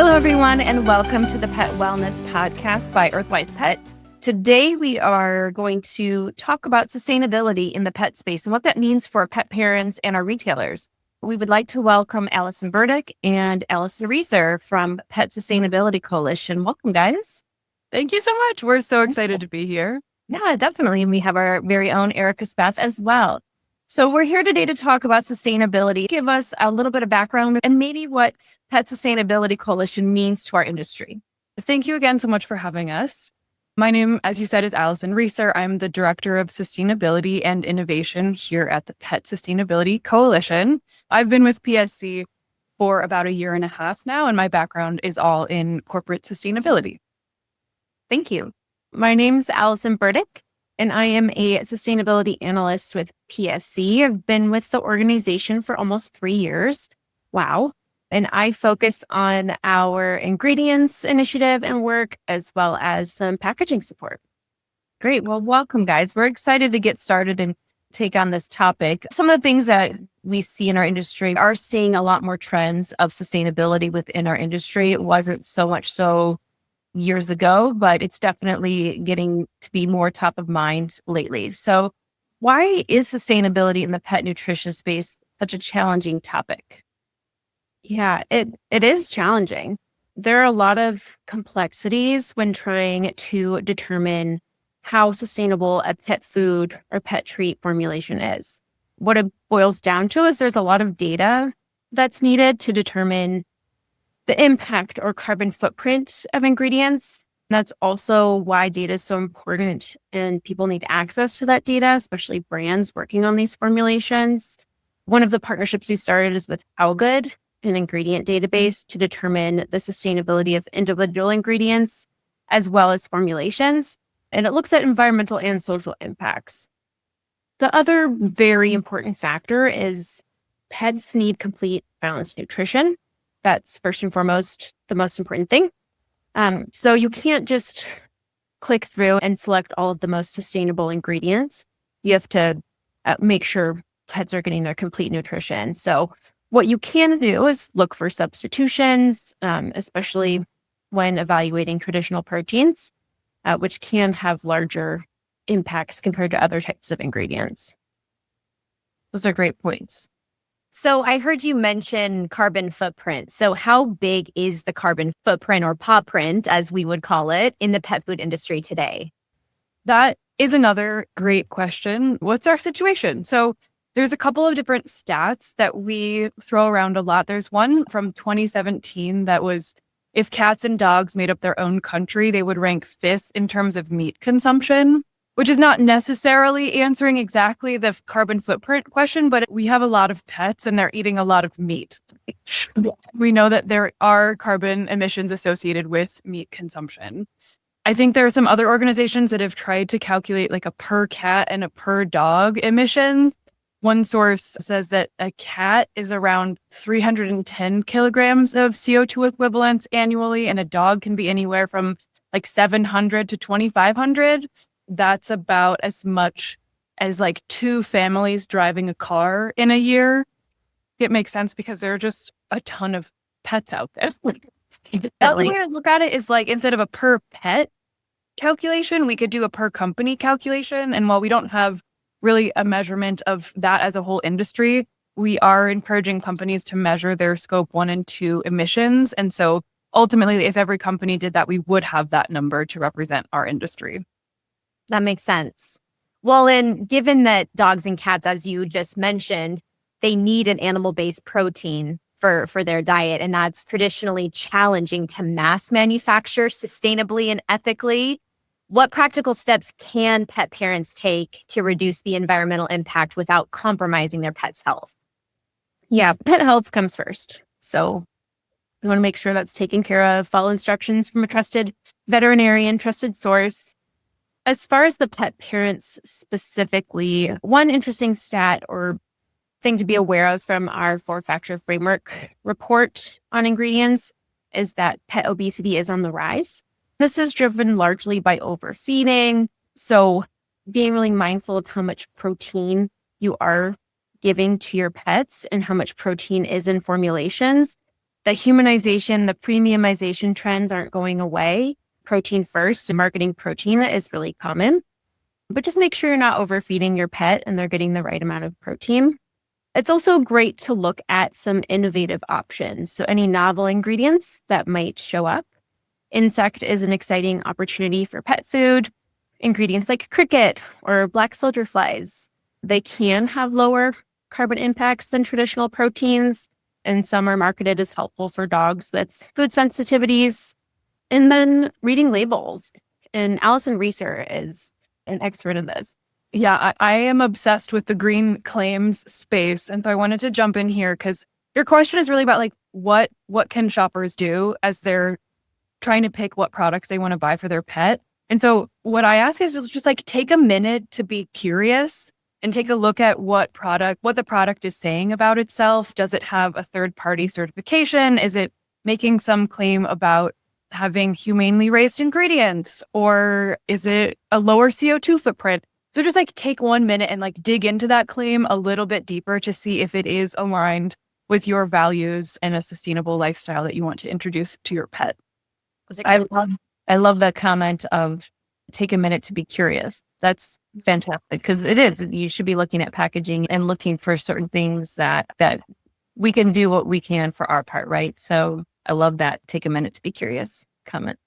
Hello, everyone, and welcome to the Pet Wellness Podcast by EarthWise Pet. Today, we are going to talk about sustainability in the pet space and what that means for pet parents and our retailers. We would like to welcome Allison Burdick and Allison Reeser from Pet Sustainability Coalition. Welcome, guys. Thank you so much. We're so excited to be here. Yeah, definitely. And we have our very own Erica Spatz as well. So we're here today to talk about sustainability. Give us a little bit of background and maybe what Pet Sustainability Coalition means to our industry. Thank you again so much for having us. My name, as you said, is Allison Reeser. I'm the Director of Sustainability and Innovation here at the Pet Sustainability Coalition. I've been with PSC for about 1.5 years now, and my background is all in corporate sustainability. Thank you. My name's Allison Burdick, and I am a sustainability analyst with PSC. I've been with the organization for almost 3 years. Wow. And I focus on our ingredients initiative and work, as well as some packaging support. Great. Well, welcome, guys. We're excited to get started and take on this topic. Some of the things that we see in our industry are seeing a lot more trends of sustainability within our industry. It wasn't so much so years ago, but it's definitely getting to be more top of mind lately. So why is sustainability in the pet nutrition space such a challenging topic? Yeah, it is challenging. There are a lot of complexities when trying to determine how sustainable a pet food or pet treat formulation is. What it boils down to is there's a lot of data that's needed to determine the impact or carbon footprint of ingredients. That's also why data is so important and people need access to that data, especially brands working on these formulations. One of the partnerships we started is with How Good, an ingredient database to determine the sustainability of individual ingredients as well as formulations. And it looks at environmental and social impacts. The other very important factor is pets need complete balanced nutrition. That's first and foremost the most important thing. So you can't just click through and select all of the most sustainable ingredients. You have to make sure pets are getting their complete nutrition. So what you can do is look for substitutions, especially when evaluating traditional proteins, which can have larger impacts compared to other types of ingredients. Those are great points. So I heard you mention carbon footprint. So how big is the carbon footprint or paw print, as we would call it, in the pet food industry today? That is another great question. What's our situation? So there's a couple of different stats that we throw around a lot. There's one from 2017 that was, if cats and dogs made up their own country, they would rank 5th in terms of meat consumption, which is not necessarily answering exactly the carbon footprint question, but we have a lot of pets and they're eating a lot of meat. We know that there are carbon emissions associated with meat consumption. I think there are some other organizations that have tried to calculate like a per cat and a per dog emissions. One source says that a cat is around 310 kilograms of CO2 equivalents annually, and a dog can be anywhere from like 700 to 2,500. That's about as much as like 2 families driving a car in a year. It makes sense because there are just a ton of pets out there. The other way to look at it is like instead of a per pet calculation, we could do a per company calculation. And while we don't have really a measurement of that as a whole industry, we are encouraging companies to measure their scope 1 and 2 emissions. And so ultimately, if every company did that, we would have that number to represent our industry. That makes sense. Well, and given that dogs and cats, as you just mentioned, they need an animal-based protein for their diet, and that's traditionally challenging to mass manufacture sustainably and ethically. What practical steps can pet parents take to reduce the environmental impact without compromising their pet's health? Yeah, pet health comes first. So we want to make sure that's taken care of. Follow instructions from a trusted veterinarian, trusted source. As far as the pet parents specifically, one interesting stat or thing to be aware of from our 4-factor framework report on ingredients is that pet obesity is on the rise. This is driven largely by overfeeding. So being really mindful of how much protein you are giving to your pets and how much protein is in formulations The humanization, the premiumization trends aren't going away. Protein first, and marketing protein is really common. But just make sure you're not overfeeding your pet and they're getting the right amount of protein. It's also great to look at some innovative options. So any novel ingredients that might show up. Insect is an exciting opportunity for pet food. Ingredients like cricket or black soldier flies, they can have lower carbon impacts than traditional proteins, and some are marketed as helpful for dogs with food sensitivities. And then reading labels. And Allison Reeser is an expert in this. Yeah, I am obsessed with the green claims space. And so I wanted to jump in here because your question is really about like what can shoppers do as they're trying to pick what products they want to buy for their pet. And so what I ask is just like take a minute to be curious and take a look at what the product is saying about itself. Does it have a third-party certification? Is it making some claim about having humanely raised ingredients? Or is it a lower CO2 footprint? So just like take 1 minute and like dig into that claim a little bit deeper to see if it is aligned with your values and a sustainable lifestyle that you want to introduce to your pet. I love that comment of take a minute to be curious. That's fantastic because it is. You should be looking at packaging and looking for certain things that we can do what we can for our part, right? So I love that. Take a minute to be curious comment.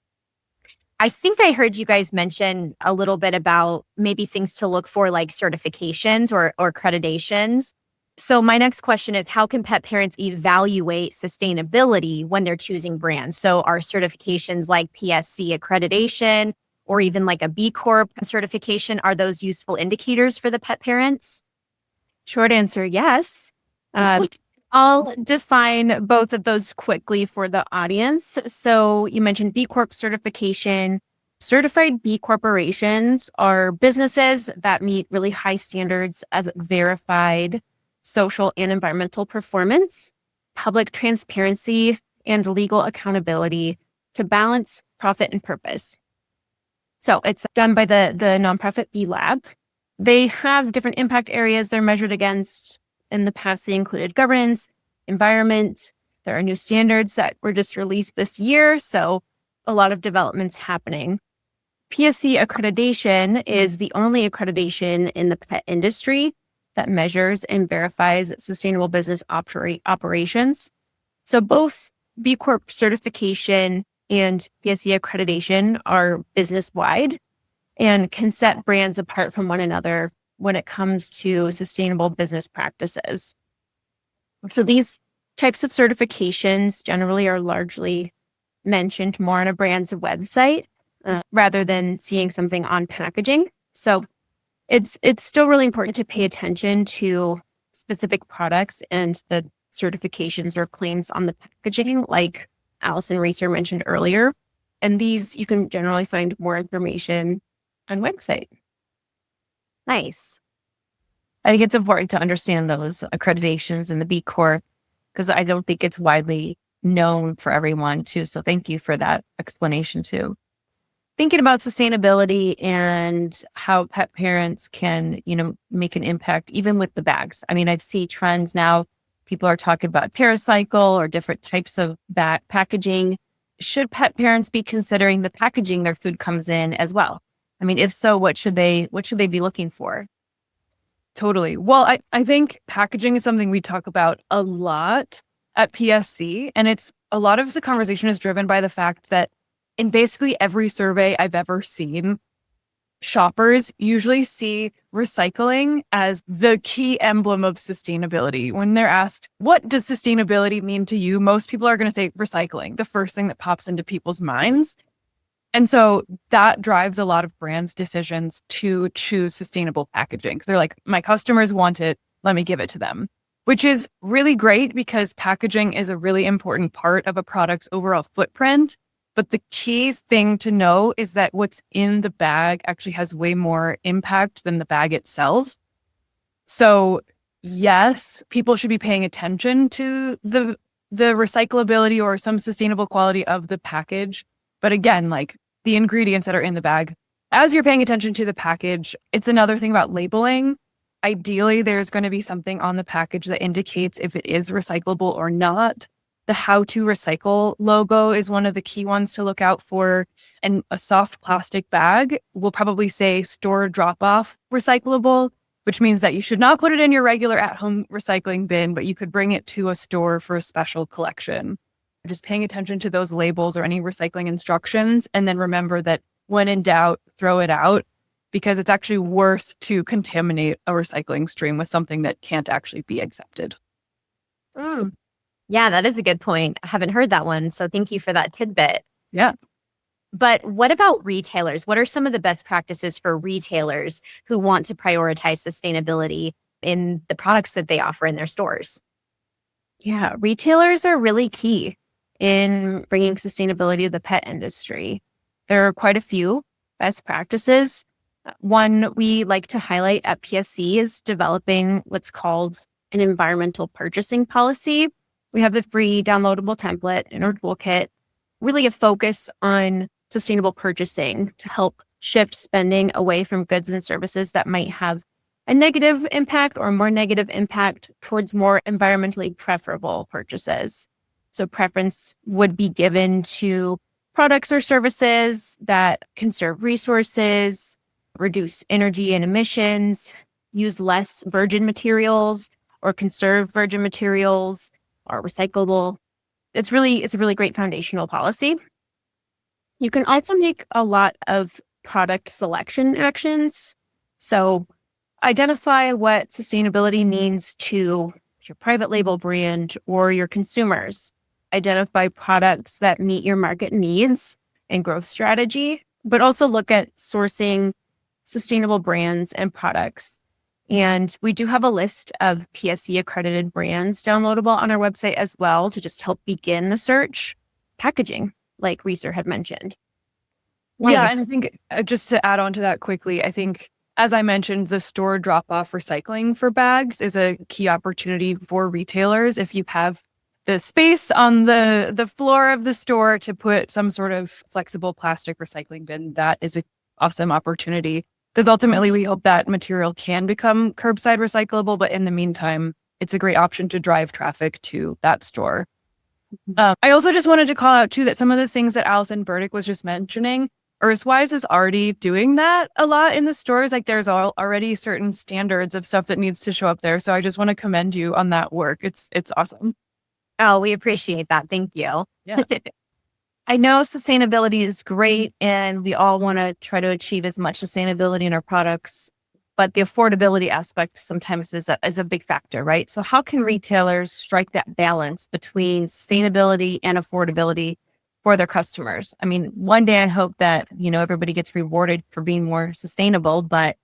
I think I heard you guys mention a little bit about maybe things to look for like certifications or accreditations. So my next question is, how can pet parents evaluate sustainability when they're choosing brands? So are certifications like PSC accreditation or even like a B Corp certification, are those useful indicators for the pet parents? Short answer, yes. I'll define both of those quickly for the audience. So you mentioned B Corp certification. Certified B corporations are businesses that meet really high standards of verified social and environmental performance, public transparency, and legal accountability to balance profit and purpose. So it's done by the nonprofit B Lab. They have different impact areas they're measured against. In the past, they included governance, environment. There are new standards that were just released this year, so a lot of developments happening. PSC accreditation is the only accreditation in the pet industry that measures and verifies sustainable business operations. So both B Corp certification and PSC accreditation are business-wide and can set brands apart from one another when it comes to sustainable business practices. So these types of certifications generally are largely mentioned more on a brand's website rather than seeing something on packaging. So it's still really important to pay attention to specific products and the certifications or claims on the packaging, like Allison Reeser mentioned earlier. And these, you can generally find more information on website. Nice. I think it's important to understand those accreditations and the B Corp because I don't think it's widely known for everyone too. So thank you for that explanation too. Thinking about sustainability and how pet parents can, make an impact even with the bags. I mean, I see trends now. People are talking about Paracycle or different types of bag packaging. Should pet parents be considering the packaging their food comes in as well? I mean, if so, what should they be looking for? Totally. Well, I think packaging is something we talk about a lot at PSC. And it's a lot of the conversation is driven by the fact that in basically every survey I've ever seen, shoppers usually see recycling as the key emblem of sustainability. When they're asked, what does sustainability mean to you? Most people are going to say recycling, the first thing that pops into people's minds. And so that drives a lot of brands' decisions to choose sustainable packaging. They're like, my customers want it, let me give it to them, which is really great because packaging is a really important part of a product's overall footprint. But the key thing to know is that what's in the bag actually has way more impact than the bag itself. So yes, people should be paying attention to the recyclability or some sustainable quality of the package. But again, like the ingredients that are in the bag, as you're paying attention to the package, it's another thing about labeling. Ideally, there's going to be something on the package that indicates if it is recyclable or not. The How to Recycle logo is one of the key ones to look out for. And a soft plastic bag will probably say store drop-off recyclable, which means that you should not put it in your regular at-home recycling bin, but you could bring it to a store for a special collection. Just paying attention to those labels or any recycling instructions. And then remember that when in doubt, throw it out, because it's actually worse to contaminate a recycling stream with something that can't actually be accepted. Yeah, that is a good point. I haven't heard that one. So thank you for that tidbit. Yeah. But what about retailers? What are some of the best practices for retailers who want to prioritize sustainability in the products that they offer in their stores? Yeah, retailers are really key in bringing sustainability to the pet industry. There are quite a few best practices. One we like to highlight at PSC is developing what's called an environmental purchasing policy. We have the free downloadable template in our toolkit, really a focus on sustainable purchasing to help shift spending away from goods and services that might have a negative impact or more negative impact towards more environmentally preferable purchases. So preference would be given to products or services that conserve resources, reduce energy and emissions, use less virgin materials or conserve virgin materials, are recyclable. It's a really great foundational policy. You can also make a lot of product selection actions. So identify what sustainability means to your private label brand or your consumers. Identify products that meet your market needs and growth strategy, but also look at sourcing sustainable brands and products. And we do have a list of PSC accredited brands downloadable on our website as well to just help begin the search. Packaging, like Reeser had mentioned. Yeah, and I think just to add on to that quickly, I think, as I mentioned, the store drop-off recycling for bags is a key opportunity for retailers. If you have the space on the floor of the store to put some sort of flexible plastic recycling bin, that is an awesome opportunity. Because ultimately, we hope that material can become curbside recyclable. But in the meantime, it's a great option to drive traffic to that store. I also just wanted to call out, too, that some of the things that Allison Burdick was just mentioning, EarthWise is already doing that a lot in the stores. Like there's already certain standards of stuff that needs to show up there. So I just want to commend you on that work. It's awesome. Oh, we appreciate that. Thank you. Yeah. I know sustainability is great and we all want to try to achieve as much sustainability in our products, but the affordability aspect sometimes is a big factor, right? So how can retailers strike that balance between sustainability and affordability for their customers? I mean, one day I hope that, everybody gets rewarded for being more sustainable, but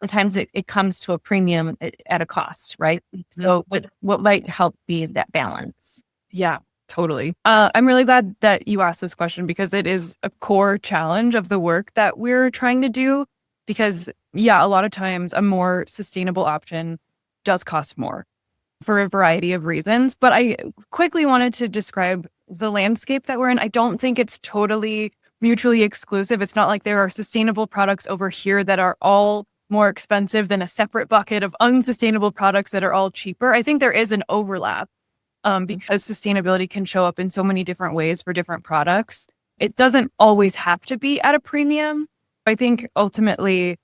sometimes it comes to a premium at a cost, right? So what might help be that balance? Yeah. Totally. I'm really glad that you asked this question because it is a core challenge of the work that we're trying to do. Because, a lot of times a more sustainable option does cost more for a variety of reasons. But I quickly wanted to describe the landscape that we're in. I don't think it's totally mutually exclusive. It's not like there are sustainable products over here that are all more expensive than a separate bucket of unsustainable products that are all cheaper. I think there is an overlap. Because sustainability can show up in so many different ways for different products. It doesn't always have to be at a premium. I think ultimately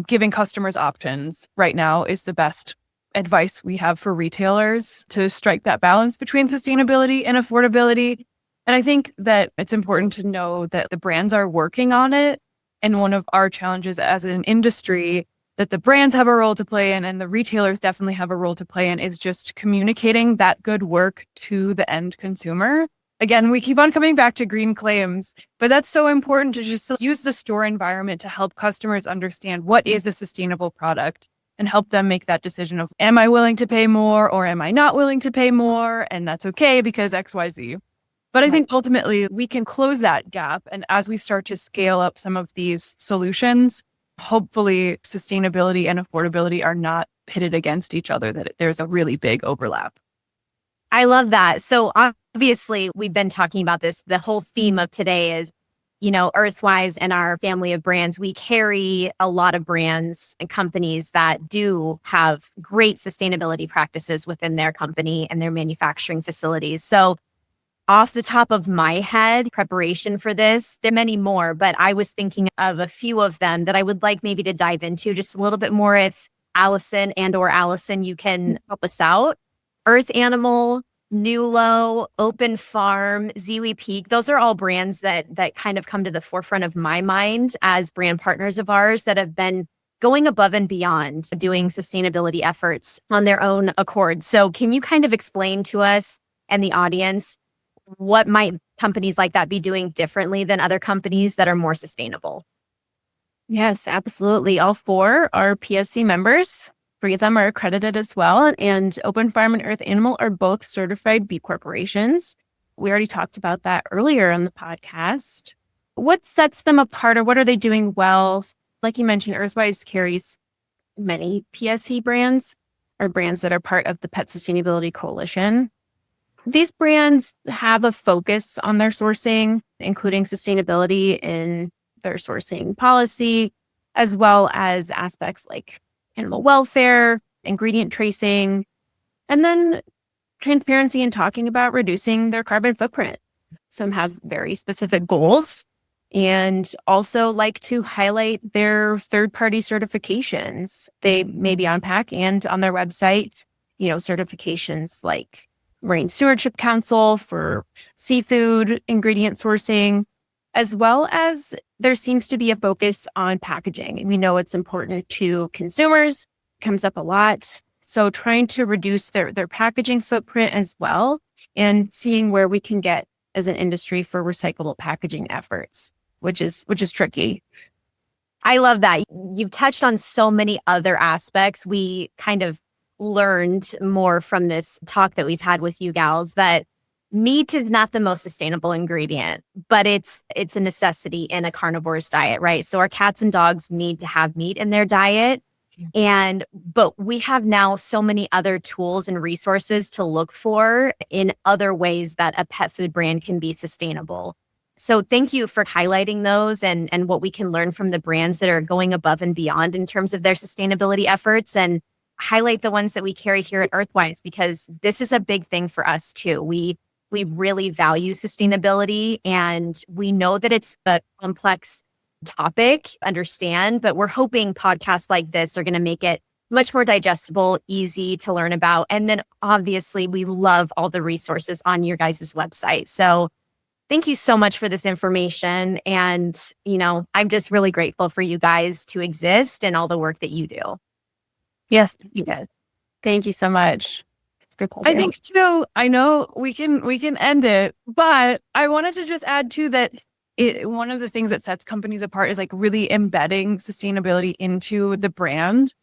giving customers options right now is the best advice we have for retailers to strike that balance between sustainability and affordability. And I think that it's important to know that the brands are working on it. And one of our challenges as an industry that the brands have a role to play in and the retailers definitely have a role to play in is just communicating that good work to the end consumer. Again, we keep on coming back to green claims, but that's so important to just use the store environment to help customers understand what is a sustainable product and help them make that decision of, am I willing to pay more or am I not willing to pay more? And that's okay because XYZ. But I think ultimately we can close that gap. And as we start to scale up some of these solutions, hopefully sustainability and affordability are not pitted against each other, that there's a really big overlap. I love that. So obviously we've been talking about this. The whole theme of today is EarthWise and our family of brands, we carry a lot of brands and companies that do have great sustainability practices within their company and their manufacturing facilities. So off the top of my head, preparation for this, there are many more, but I was thinking of a few of them that I would like maybe to dive into just a little bit more. If Allison or Allison, you can help us out. Earth Animal, Nulo, Open Farm, Ziwi Peak. Those are all brands that kind of come to the forefront of my mind as brand partners of ours that have been going above and beyond doing sustainability efforts on their own accord. So can you kind of explain to us and the audience what might companies like that be doing differently than other companies that are more sustainable? Yes, absolutely. All 4 are PSC members. 3 of them are accredited as well. And Open Farm and Earth Animal are both certified B corporations. We already talked about that earlier on the podcast. What sets them apart, or what are they doing well? Like you mentioned, EarthWise carries many PSC brands, or brands that are part of the Pet Sustainability Coalition. These brands have a focus on their sourcing, including sustainability in their sourcing policy, as well as aspects like animal welfare, ingredient tracing, and then transparency in talking about reducing their carbon footprint. Some have very specific goals and also like to highlight their third-party certifications. They may be on PAC and on their website, certifications like Marine Stewardship Council for seafood ingredient sourcing, as well as there seems to be a focus on packaging. And we know it's important to consumers, comes up a lot. So trying to reduce their packaging footprint as well, and seeing where we can get as an industry for recyclable packaging efforts, which is tricky. I love that. You've touched on so many other aspects. We kind of learned more from this talk that we've had with you gals that meat is not the most sustainable ingredient, but it's a necessity in a carnivore's diet, right? So our cats and dogs need to have meat in their diet. But we have now so many other tools and resources to look for in other ways that a pet food brand can be sustainable. So thank you for highlighting those and what we can learn from the brands that are going above and beyond in terms of their sustainability efforts, and highlight the ones that we carry here at EarthWise, because this is a big thing for us too. We really value sustainability, and we know that it's a complex topic, understand, but we're hoping podcasts like this are going to make it much more digestible, easy to learn about. And then obviously we love all the resources on your guys' website. So thank you so much for this information. And, I'm just really grateful for you guys to exist and all the work that you do. Yes, you guys. Thank you so much. I think too, I know we can end it, but I wanted to just add too that one of the things that sets companies apart is like really embedding sustainability into the brand.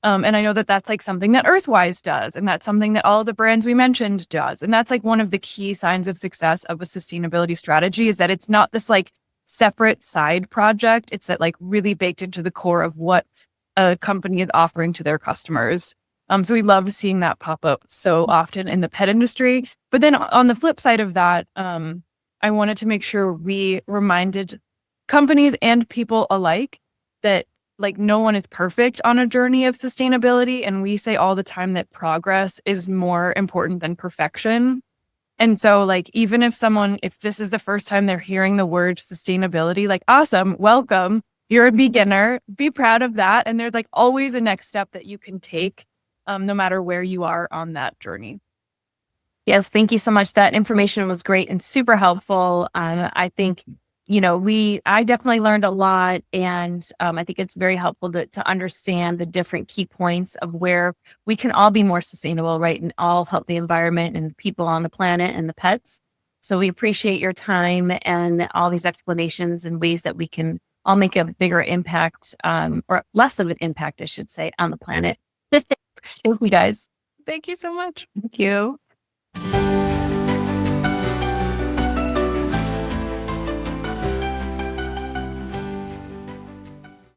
And I know that that's like something that EarthWise does, and that's something that all the brands we mentioned does. And that's like one of the key signs of success of a sustainability strategy, is that it's not this like separate side project. It's that like really baked into the core of what a company is offering to their customers. So we love seeing that pop up so often in the pet industry. But then on the flip side of that, I wanted to make sure we reminded companies and people alike that like no one is perfect on a journey of sustainability. And we say all the time that progress is more important than perfection. And so like, even if this is the first time they're hearing the word sustainability, like, awesome, welcome, you're a beginner, be proud of that. And there's like always a next step that you can take, no matter where you are on that journey. Yes, thank you so much. That information was great and super helpful. I think, I definitely learned a lot, and I think it's very helpful to understand the different key points of where we can all be more sustainable, right? And all help the environment and the people on the planet and the pets. So we appreciate your time and all these explanations and ways that we can all make a bigger impact, or less of an impact, I should say, on the planet. Thank you guys. Thank you so much. Thank you.